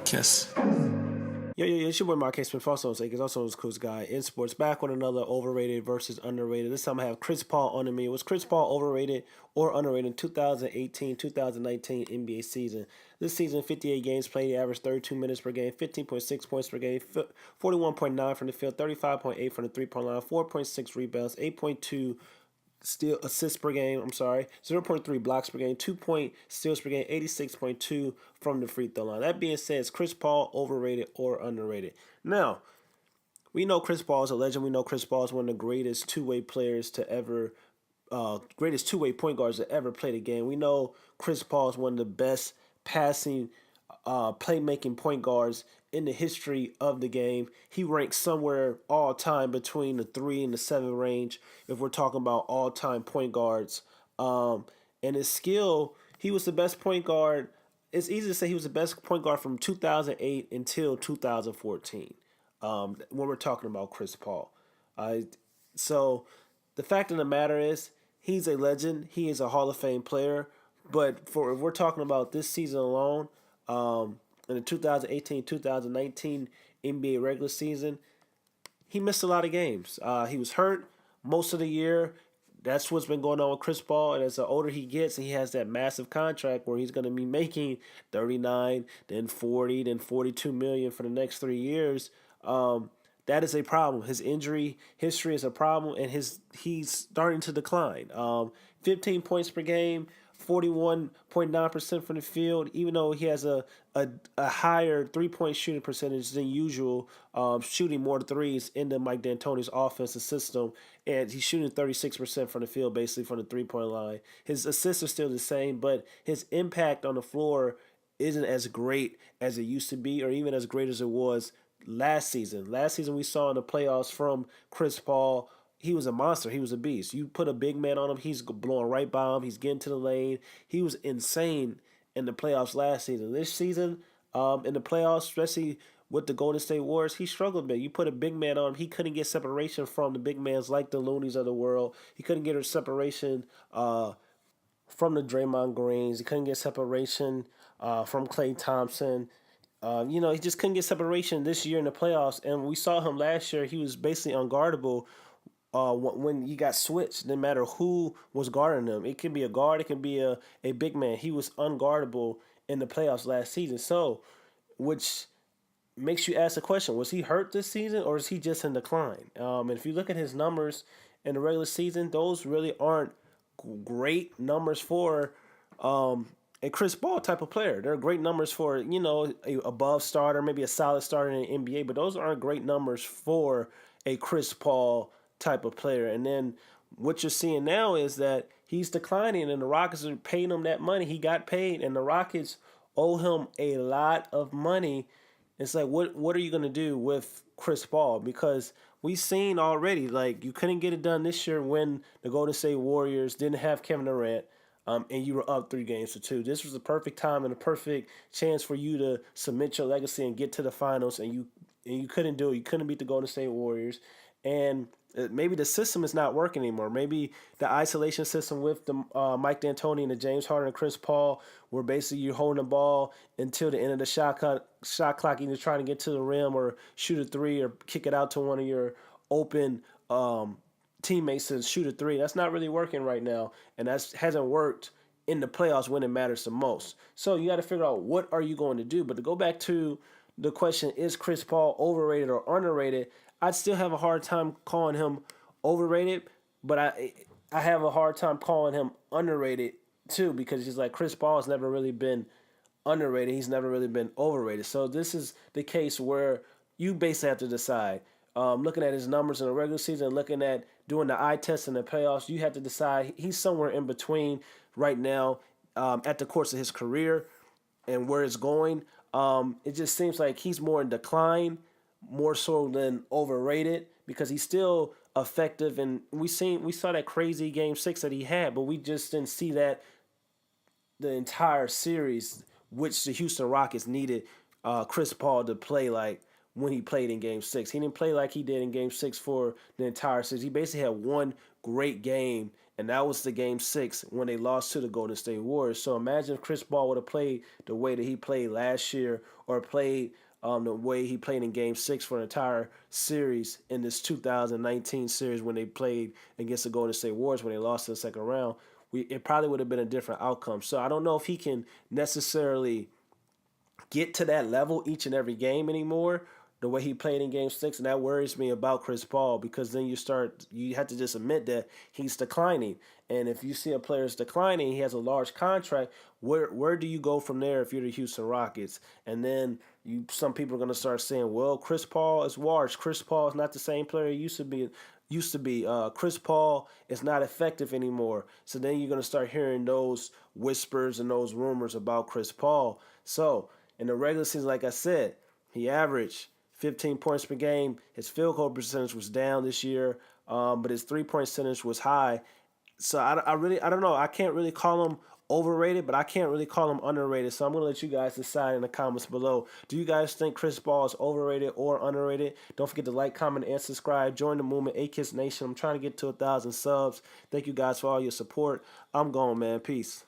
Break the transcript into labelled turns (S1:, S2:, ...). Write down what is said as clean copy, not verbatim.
S1: Marquez.
S2: Yo, it's your boy Marquez Smith, also known as Coolest Guy in sports. Back with another overrated versus underrated. This time I have Chris Paul under me. Was Chris Paul overrated or underrated in 2018-2019 NBA season? This season, 58 games played, he averaged 32 minutes per game, 15.6 points per game, 41.9 from the field, 35.8 from the three-point line, 4.6 rebounds, 8.2 steal assists per game. 0.3 blocks per game, 2 steals per game, 86.2 from the free throw line. That being said, is Chris Paul overrated or underrated? Now, we know Chris Paul is a legend. We know Chris Paul is one of the greatest two-way players to ever, greatest two-way point guards to ever play the game. We know Chris Paul is one of the best passing, playmaking point guards in the history of the game. He ranks somewhere all time between the 3 and the 7 range if we're talking about all time point guards. And his skill, he was the best point guard. It's easy to say he was the best point guard from 2008 until 2014 when we're talking about Chris Paul. So the fact of the matter is he's a legend. He is a Hall of Fame player. But if we're talking about this season alone, in the 2018-2019 NBA regular season, he missed a lot of games. He was hurt most of the year. That's what's been going on with Chris Paul. And as the older he gets, he has that massive contract where he's going to be making 39, then 40, then 42 million for the next 3 years. That is a problem. His injury history is a problem, and he's starting to decline. 15 points per game, 41.9% from the field, even though he has a higher three-point shooting percentage than usual, shooting more threes in the Mike D'Antoni's offensive system, and he's shooting 36% from the field, basically from the three-point line. His assists are still the same, but his impact on the floor isn't as great as it used to be, or even as great as it was last season. Last season we saw in the playoffs from Chris Paul, he was a monster. He was a beast. You put a big man on him, he's blowing right by him. He's getting to the lane. He was insane in the playoffs last season. This season, in the playoffs, especially with the Golden State Warriors, he struggled a bit. You put a big man on him, he couldn't get separation from the big mans like the Loonies of the world. He couldn't get a separation from the Draymond Greens. He couldn't get separation from Klay Thompson. He just couldn't get separation this year in the playoffs. And we saw him last year. He was basically unguardable when he got switched. No matter who was guarding him. It could be a guard. It could be a big man. He was unguardable in the playoffs last season. So, which makes you ask the question, was he hurt this season or is he just in decline? And if you look at his numbers in the regular season, those really aren't great numbers for a Chris Paul type of player. They're great numbers for, a above starter, maybe a solid starter in the NBA, but those aren't great numbers for a Chris Paul type of player. And then what you're seeing now is that he's declining and the Rockets are paying him that money. He got paid and the Rockets owe him a lot of money. It's like, what are you going to do with Chris Paul? Because we've seen already, like, you couldn't get it done this year when the Golden State Warriors didn't have Kevin Durant. And you were up 3-2. This was the perfect time and a perfect chance for you to cement your legacy and get to the finals, and you couldn't do it. You couldn't beat the Golden State Warriors, and maybe the system is not working anymore. Maybe the isolation system with the Mike D'Antoni and the James Harden and Chris Paul, where basically you're holding the ball until the end of the shot clock, either trying to get to the rim or shoot a three or kick it out to one of your open teammates to shoot a three. That's not really working right now, and that hasn't worked in the playoffs when it matters the most. So you got to figure out, what are you going to do? But to go back to the question, is Chris Paul overrated or underrated? I'd still have a hard time calling him overrated, but I have a hard time calling him underrated too, because he's like, Chris Paul has never really been underrated. He's never really been overrated. So this is the case where you basically have to decide. Looking at his numbers in the regular season, looking at doing the eye test in the playoffs, you have to decide. He's somewhere in between right now at the course of his career and where it's going. It just seems like he's more in decline, more so than overrated, because he's still effective. And we saw that crazy Game 6 that he had, but we just didn't see that the entire series, which the Houston Rockets needed Chris Paul to play like when he played in Game 6. He didn't play like he did in Game 6 for the entire series. He basically had one great game and that was the game 6 when they lost to the Golden State Warriors. So imagine if Chris Paul would have played the way that he played last year, or played the way he played in game 6 for an entire series in this 2019 series when they played against the Golden State Warriors when they lost in the second round. It probably would have been a different outcome. So I don't know if he can necessarily get to that level each and every game anymore, the way he played in game 6. And that worries me about Chris Paul, because then you have to just admit that he's declining. And if you see a player is declining, he has a large contract, where do you go from there if you're the Houston Rockets? And then some people are going to start saying, well, Chris Paul is washed. Chris Paul is not the same player he used to be. Chris Paul is not effective anymore. So then you're going to start hearing those whispers and those rumors about Chris Paul. So in the regular season, like I said, he averaged 15 points per game. His field goal percentage was down this year, but his 3-point percentage was high. So I don't know. I can't really call him overrated, but I can't really call him underrated. So I'm gonna let you guys decide in the comments below. Do you guys think Chris Paul is overrated or underrated? Don't forget to like, comment, and subscribe. Join the movement, A-Kiss Nation. I'm trying to get to 1,000 subs. Thank you guys for all your support. I'm going, man. Peace.